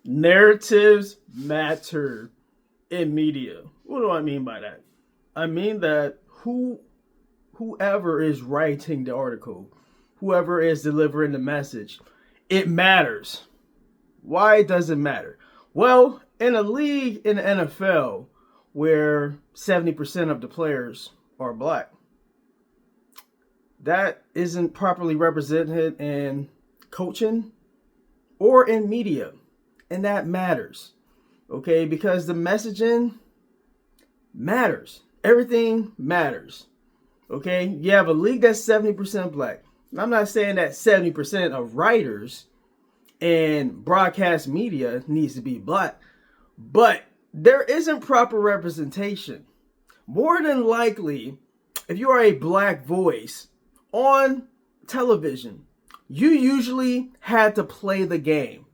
Narratives matter in media. What do I mean by that? I mean that whoever is writing the article, whoever is delivering the message, it matters. Why does it matter? Well, in a league in the NFL where 70% of the players are black, that isn't properly represented in coaching or in media. And that matters. Okay? Because the messaging matters. Everything matters. Okay? You have a league that's 70% black. I'm not saying that 70% of writers and broadcast media needs to be black, but there isn't proper representation. More than likely, if you are a black voice on television, you usually had to play the game.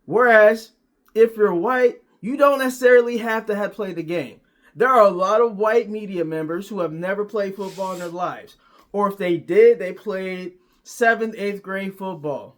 Whereas if you're white, you don't necessarily have to have played the game. There are a lot of white media members who have never played football in their lives. Or if they did, they played 7th, 8th grade football.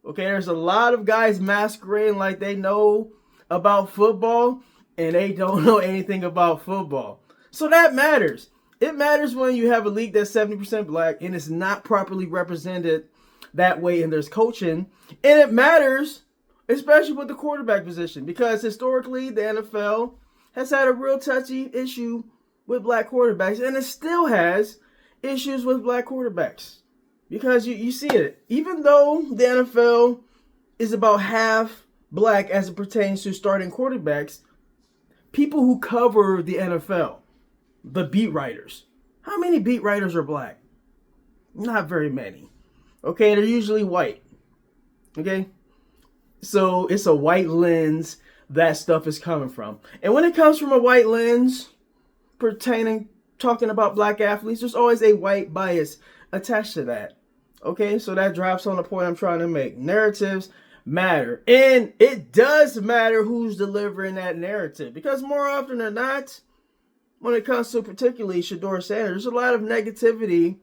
Okay, there's a lot of guys masquerading like they know about football and they don't know anything about football. So that matters. It matters when you have a league that's 70% black and it's not properly represented that way and there's coaching. And it matters, especially with the quarterback position, because historically the NFL has had a real touchy issue with black quarterbacks, and it still has issues with black quarterbacks. Because you see it. Even though the NFL is about half black as it pertains to starting quarterbacks, people who cover the NFL, the beat writers, how many beat writers are black? Not very many. Okay, they're usually white. Okay? So it's a white lens that stuff is coming from. And when it comes from a white lens talking about black athletes, there's always a white bias attached to that. Okay, so that drops on the point I'm trying to make. Narratives matter. And it does matter who's delivering that narrative. Because more often than not, when it comes to particularly Shedeur Sanders, there's a lot of negativity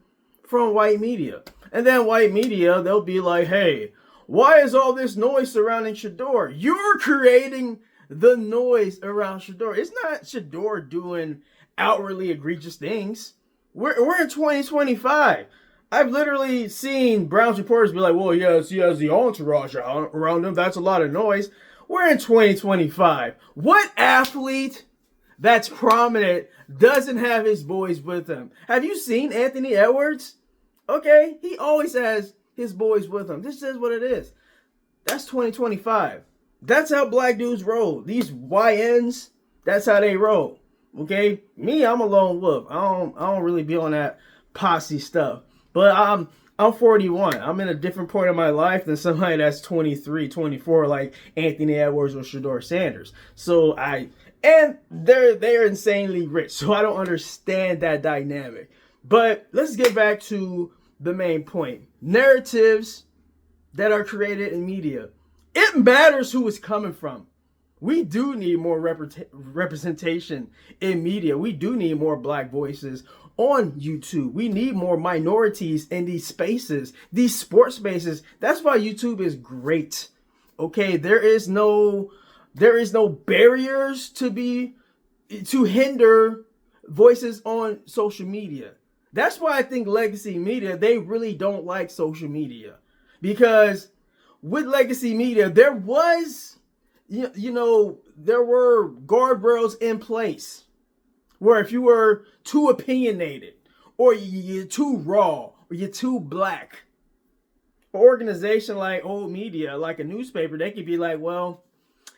from white media. And then white media, they'll be like, hey, why is all this noise surrounding Shedeur? You're creating the noise around Shedeur. It's not Shedeur doing outwardly egregious things. We're in 2025. I've literally seen Browns reporters be like, well, yes, he has the entourage around him. That's a lot of noise. We're in 2025. What athlete that's prominent doesn't have his boys with him? Have you seen Anthony Edwards? Okay, he always has his boys with him. This is what it is. That's 2025. That's how black dudes roll. These YNs, that's how they roll. Okay? Me, I'm a lone wolf. I don't really be on that posse stuff. But I'm 41. I'm in a different point of my life than somebody that's 23, 24, like Anthony Edwards or Shedeur Sanders. And they're insanely rich. So I don't understand that dynamic. But let's get back to the main point. Narratives that are created in media. It matters who it's coming from. We do need more representation in media. We do need more black voices on YouTube. We need more minorities in these spaces, these sports spaces. That's why YouTube is great. Okay, there is no barriers to hinder voices on social media. That's why I think legacy media, they really don't like social media. Because with legacy media, there was, there were guardrails in place where if you were too opinionated or you're too raw or you're too black, an organization like old media, like a newspaper, they could be like, well,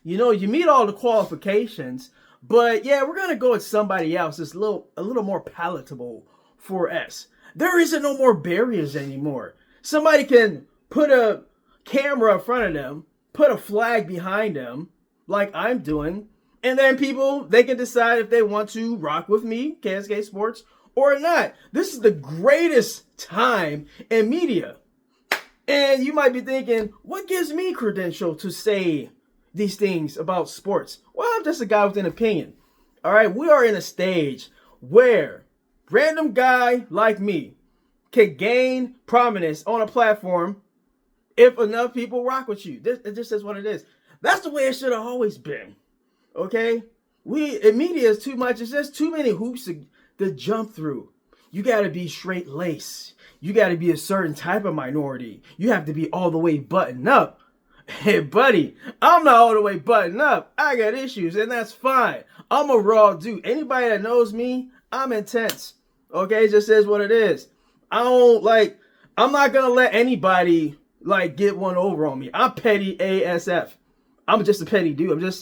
you meet all the qualifications, but yeah, we're going to go with somebody else that's a little more palatable for us. There isn't no more barriers anymore. Somebody can put a camera in front of them, put a flag behind them, like I'm doing, and then people, they can decide if they want to rock with me, KSK Sports, or not. This is the greatest time in media. And you might be thinking, what gives me credential to say these things about sports? Well, I'm just a guy with an opinion. All right, we are in a stage where random guy like me can gain prominence on a platform if enough people rock with you. This is what it is. That's the way it should have always been. Okay? In media is too much. It's just too many hoops to jump through. You got to be straight lace. You got to be a certain type of minority. You have to be all the way buttoned up. Hey, buddy, I'm not all the way buttoned up. I got issues, and that's fine. I'm a raw dude. Anybody that knows me, I'm intense. Okay? It just is what it is. I'm not going to let anybody, get one over on me. I'm petty ASF. I'm just a petty dude.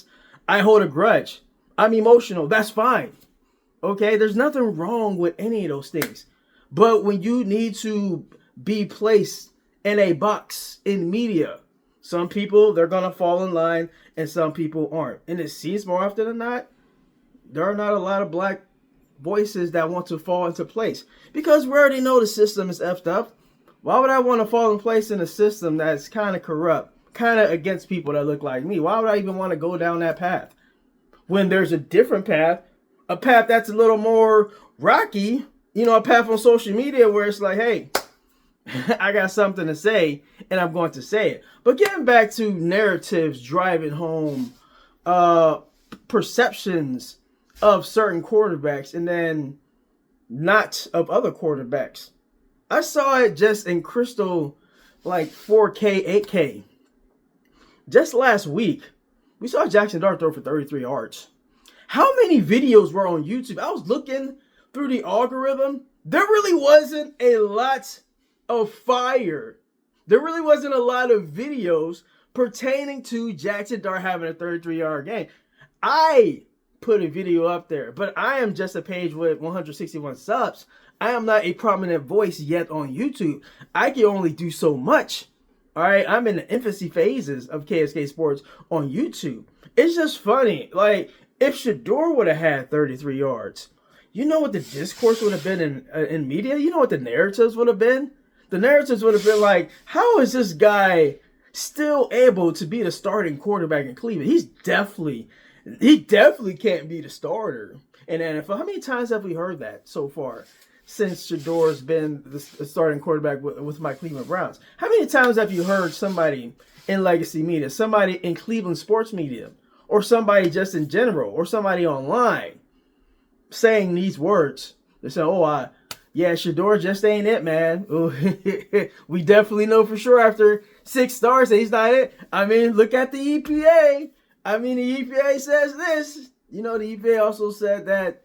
I hold a grudge. I'm emotional. That's fine. Okay? There's nothing wrong with any of those things. But when you need to be placed in a box in media, some people, they're going to fall in line and some people aren't. And it seems more often than not, there are not a lot of black voices that want to fall into place. Because we already know the system is effed up. Why would I want to fall in place in a system that's kind of corrupt, kind of against people that look like me? Why would I even want to go down that path? When there's a different path, a path that's a little more rocky, a path on social media where it's like, hey, I got something to say and I'm going to say it. But getting back to narratives driving home perceptions of certain quarterbacks and then not of other quarterbacks. I saw it just in crystal 4K, 8K. Just last week, we saw Jackson Dart throw for 33 yards. How many videos were on YouTube? I was looking through the algorithm. There really wasn't a lot of fire. There really wasn't a lot of videos pertaining to Jackson Dart having a 33-yard game. I put a video up there, but I am just a page with 161 subs. I am not a prominent voice yet on YouTube. I can only do so much. All right, I'm in the infancy phases of KSK Sports on YouTube. It's just funny. If Shedeur would have had 33 yards, you know what the discourse would have been in media? You know what the narratives would have been? The narratives would have been like, how is this guy still able to be the starting quarterback in Cleveland? He definitely can't be the starter in the NFL. How many times have we heard that so far since Shedeur's been the starting quarterback with my Cleveland Browns? How many times have you heard somebody in legacy media, somebody in Cleveland sports media, or somebody just in general, or somebody online saying these words? They say, yeah, Shedeur just ain't it, man. We definitely know for sure after 6 starts that he's not it. I mean, look at the EPA. I mean, the EPA says this. The EPA also said that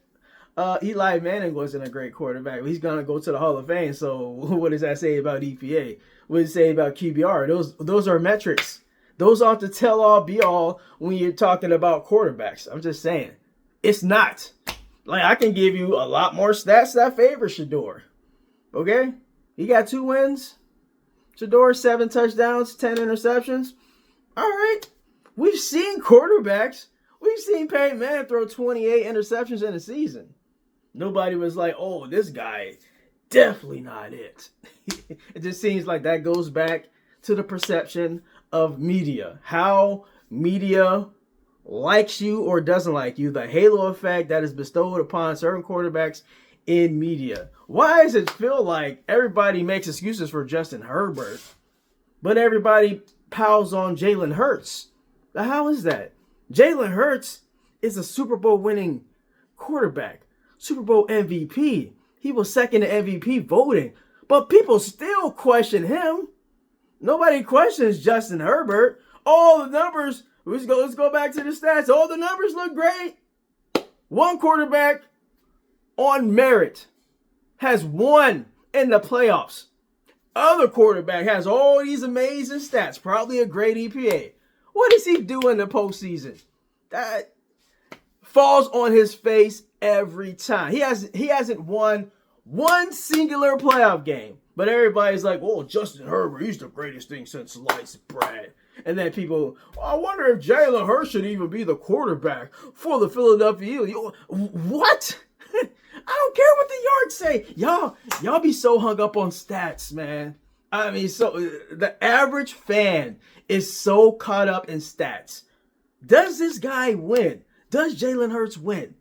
Eli Manning wasn't a great quarterback. He's going to go to the Hall of Fame. So what does that say about EPA? What does it say about QBR? Those are metrics. Those aren't the tell-all, be-all when you're talking about quarterbacks. I'm just saying. It's not. I can give you a lot more stats that favor Shedeur. Okay? He got 2 wins. Shedeur, 7 touchdowns, 10 interceptions. All right. We've seen quarterbacks. We've seen Peyton Manning throw 28 interceptions in a season. Nobody was like, oh, this guy, definitely not it. It just seems like that goes back to the perception of media. How media likes you or doesn't like you. The halo effect that is bestowed upon certain quarterbacks in media. Why does it feel like everybody makes excuses for Justin Herbert, but everybody piles on Jalen Hurts? How is that? Jalen Hurts is a Super Bowl winning quarterback, Super Bowl MVP. He was second in MVP voting, but people still question him. Nobody questions Justin Herbert. All the numbers, let's go back to the stats. All the numbers look great. One quarterback on merit has won in the playoffs. Other quarterback has all these amazing stats, probably a great EPA. What does he do in the postseason? That falls on his face every time. He hasn't won one singular playoff game. But everybody's like, oh, Justin Herbert, he's the greatest thing since sliced bread. And then people, I wonder if Jalen Hurts should even be the quarterback for the Philadelphia Eagles. What? I don't care what the yards say. Y'all be so hung up on stats, man. I mean, so the average fan is so caught up in stats. Does this guy win? Does Jalen Hurts win?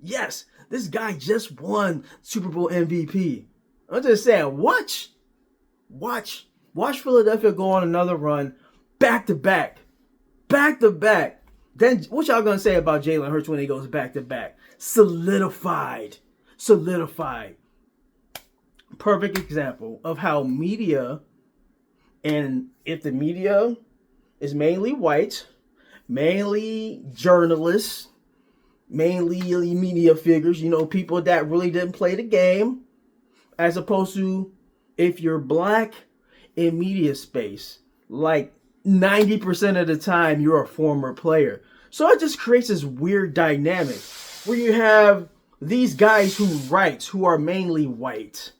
Yes, this guy just won Super Bowl MVP. I'm just saying, watch Philadelphia go on another run back to back. back to back. Then what y'all gonna say about Jalen Hurts when he goes back to back? Solidified. Perfect example of how media, and if the media is mainly white, mainly journalists, mainly media figures, people that really didn't play the game, as opposed to if you're black in media space, like 90% of the time you're a former player. So it just creates this weird dynamic where you have these guys who are mainly white.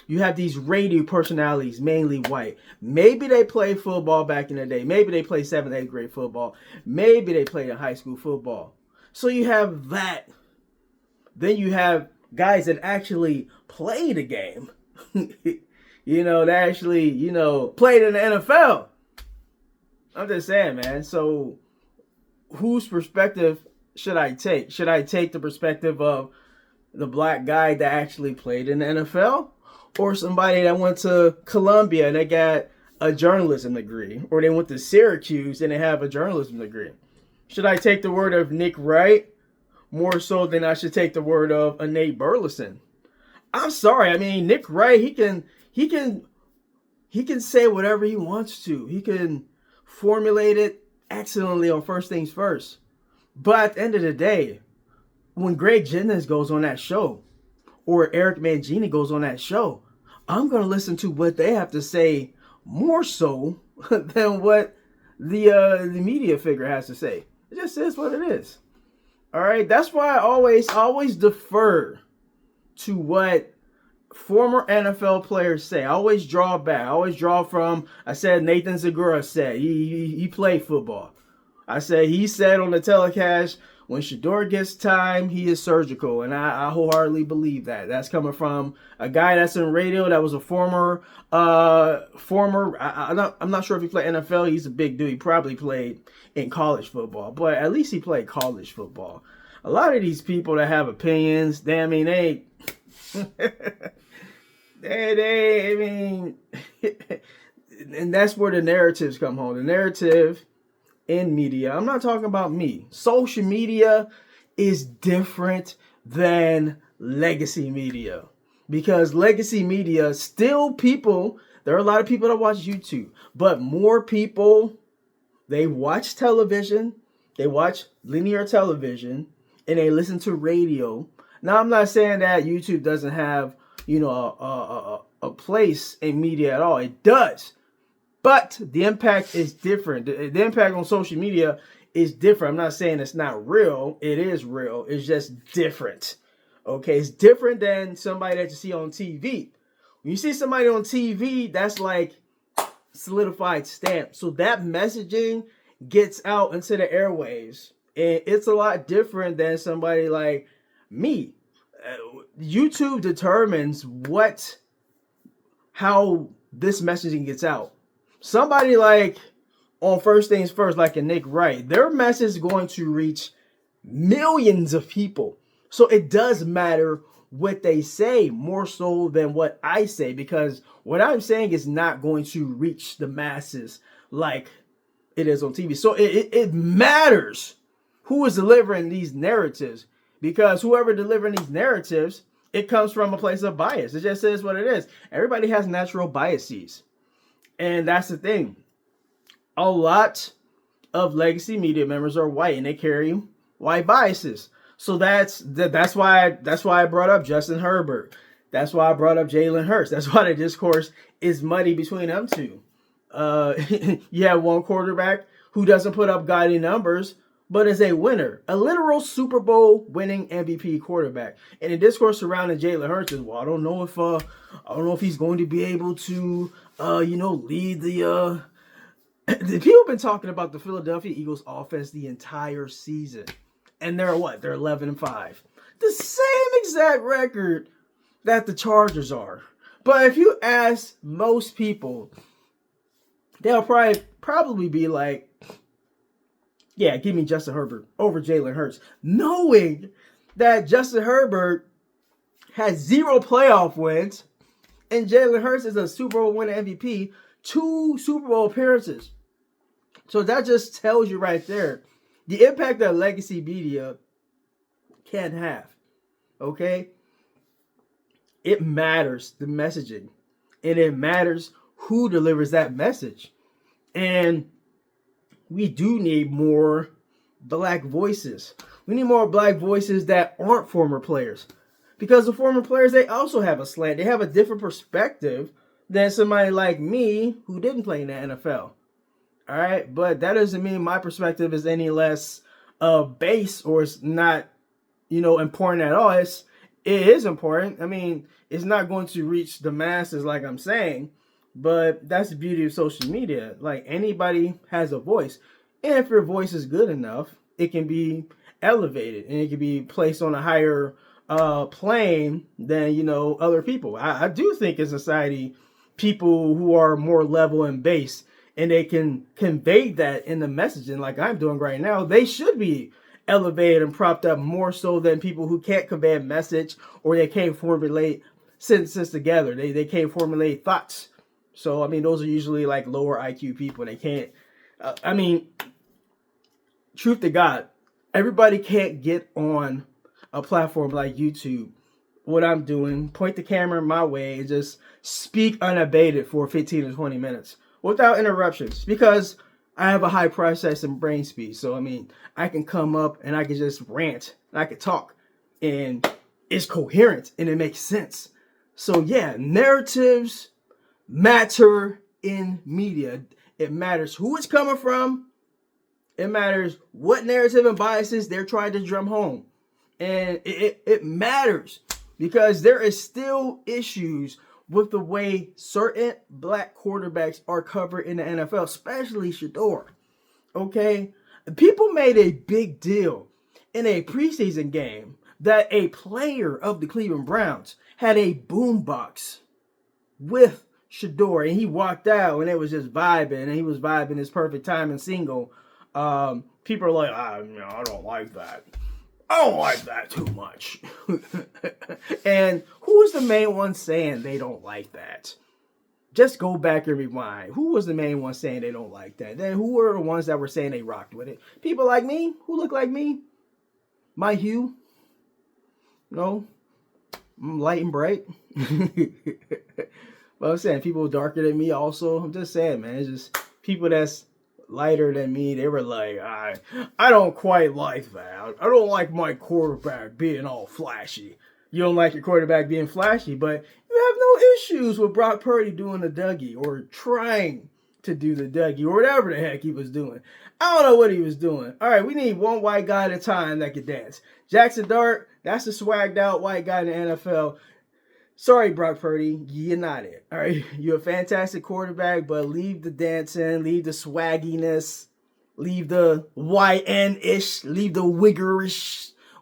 You have these radio personalities, mainly white. Maybe they played football back in the day. Maybe they played 7th, 8th grade football. Maybe they played in high school football. So you have that. Then you have guys that actually play the game. That actually, played in the NFL. I'm just saying, man. So whose perspective should I take? Should I take the perspective of the black guy that actually played in the NFL? Or somebody that went to Columbia and they got a journalism degree? Or they went to Syracuse and they have a journalism degree? Should I take the word of Nick Wright more so than I should take the word of a Nate Burleson? I'm sorry. I mean, Nick Wright, he can say whatever he wants to. He can formulate it excellently on First Things First. But at the end of the day, when Greg Jennings goes on that show, or Eric Mangini goes on that show, I'm going to listen to what they have to say more so than what the media figure has to say. It just is what it is. All right. That's why I always defer to what former NFL players say. I always draw back. I always draw from, I said Nathan Zagura said, he played football. I said, he said on the telecast, when Shedeur gets time, he is surgical. And I wholeheartedly believe that. That's coming from a guy that's in radio that was a former, I'm not sure if he played NFL. He's a big dude. He probably played in college football. But at least he played college football. A lot of these people that have opinions, they and that's where the narratives come home. The narrative in media. I'm not talking about me. Social media is different than legacy media, because legacy media still there are a lot of people that watch YouTube, but more people, they watch television, they watch linear television, and they listen to radio. Now, I'm not saying that YouTube doesn't have, a place in media at all. It does. But the impact is different. The impact on social media is different. I'm not saying it's not real. It is real. It's just different. Okay? It's different than somebody that you see on TV. When you see somebody on TV, that's like solidified stamp. So that messaging gets out into the airwaves. And it's a lot different than somebody like me. YouTube determines how this messaging gets out. Somebody like on First Things First, like a Nick Wright, their message is going to reach millions of people. So it does matter what they say more so than what I say, because what I'm saying is not going to reach the masses like it is on TV. So it matters who is delivering these narratives, because whoever delivering these narratives, it comes from a place of bias. It just is what it is. Everybody has natural biases. And that's the thing. A lot of legacy media members are white, and they carry white biases. So that's why I brought up Justin Herbert. That's why I brought up Jalen Hurts. That's why the discourse is muddy between them two. You have one quarterback who doesn't put up gaudy numbers, but is a winner, a literal Super Bowl winning MVP quarterback. And the discourse surrounding Jalen Hurts is, well, I don't know if he's going to be able to, lead the people have been talking about the Philadelphia Eagles offense the entire season. And they're 11-5. The same exact record that the Chargers are. But if you ask most people, they'll probably be like, yeah, give me Justin Herbert over Jalen Hurts, knowing that Justin Herbert has 0 playoff wins and Jalen Hurts is a Super Bowl winning MVP, 2 Super Bowl appearances. So that just tells you right there the impact that legacy media can have. Okay? It matters, the messaging. And it matters who delivers that message. And we do need more black voices. We need more black voices that aren't former players. Because the former players, they also have a slant. They have a different perspective than somebody like me who didn't play in the NFL. All right? But that doesn't mean my perspective is any less base or it's not, important at all. It is important. I mean, it's not going to reach the masses like I'm saying, but that's the beauty of social media. Like, anybody has a voice. And if your voice is good enough, it can be elevated and it can be placed on a higher plane than, other people. I do think in society, people who are more level and base and they can convey that in the messaging like I'm doing right now, they should be elevated and propped up more so than people who can't convey a message or they can't formulate sentences together. They can't formulate thoughts. So, I mean, those are usually like lower IQ people. They can't, truth to God, everybody can't get on a platform like YouTube, what I'm doing, point the camera my way and just speak unabated for 15 to 20 minutes without interruptions because I have a high processing brain speed. So, I can come up and I can just rant and I can talk and it's coherent and it makes sense. So, yeah, narratives matter in media. It matters who it's coming from. It matters what narrative and biases they're trying to drum home. And it matters because there is still issues with the way certain black quarterbacks are covered in the NFL, especially Shedeur. Okay? People made a big deal in a preseason game that a player of the Cleveland Browns had a boombox with Shedeur and he walked out and it was just vibing and he was vibing his perfect time and single. People are like, I don't like that. I don't like that too much. And who was the main one saying they don't like that? Just go back and rewind. Who was the main one saying they don't like that? Then who were the ones that were saying they rocked with it? People like me? Who look like me? My hue? No? I'm light and bright. But I'm saying people darker than me also. I'm just saying, man. It's just people that's lighter than me, they were like, I don't quite like that. I don't like my quarterback being all flashy. You don't like your quarterback being flashy, but you have no issues with Brock Purdy doing the Dougie or trying to do the Dougie or whatever the heck he was doing. I don't know what he was doing. All right, we need one white guy at a time that can dance. Jackson Dart, that's the swagged out white guy in the NFL. Sorry, Brock Purdy, you're not it. All right, you're a fantastic quarterback, but leave the dancing, leave the swagginess, leave the YN-ish, leave the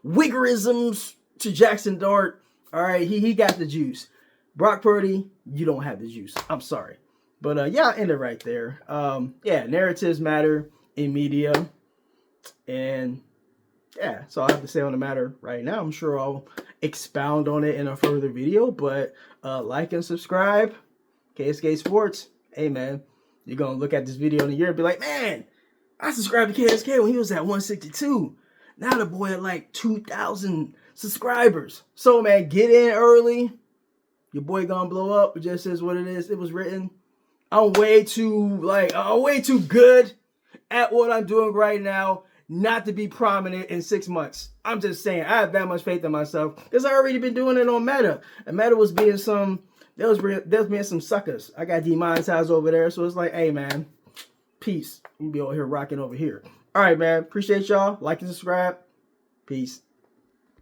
wiggerisms to Jackson Dart. All right, he got the juice. Brock Purdy, you don't have the juice. I'm sorry. But yeah, I'll end it right there. Yeah, narratives matter in media. And yeah, that's all I have to say on the matter right now. I'm sure I'll expound on it in a further video, but like and subscribe. KSK Sports. Hey, man, you're going to look at this video in a year and be like, man, I subscribed to KSK when he was at 162. Now the boy at like 2,000 subscribers. So, man, get in early. Your boy gonna blow up. It just is what it is. It was written. I'm way too good at what I'm doing right now not to be prominent in 6 months. I'm just saying, I have that much faith in myself because I already been doing it on Meta. And Meta was being there was being some suckers. I got demonetized over there, so it's like, hey, man, peace. You be over here rocking over here. All right, man. Appreciate y'all. Like and subscribe. Peace.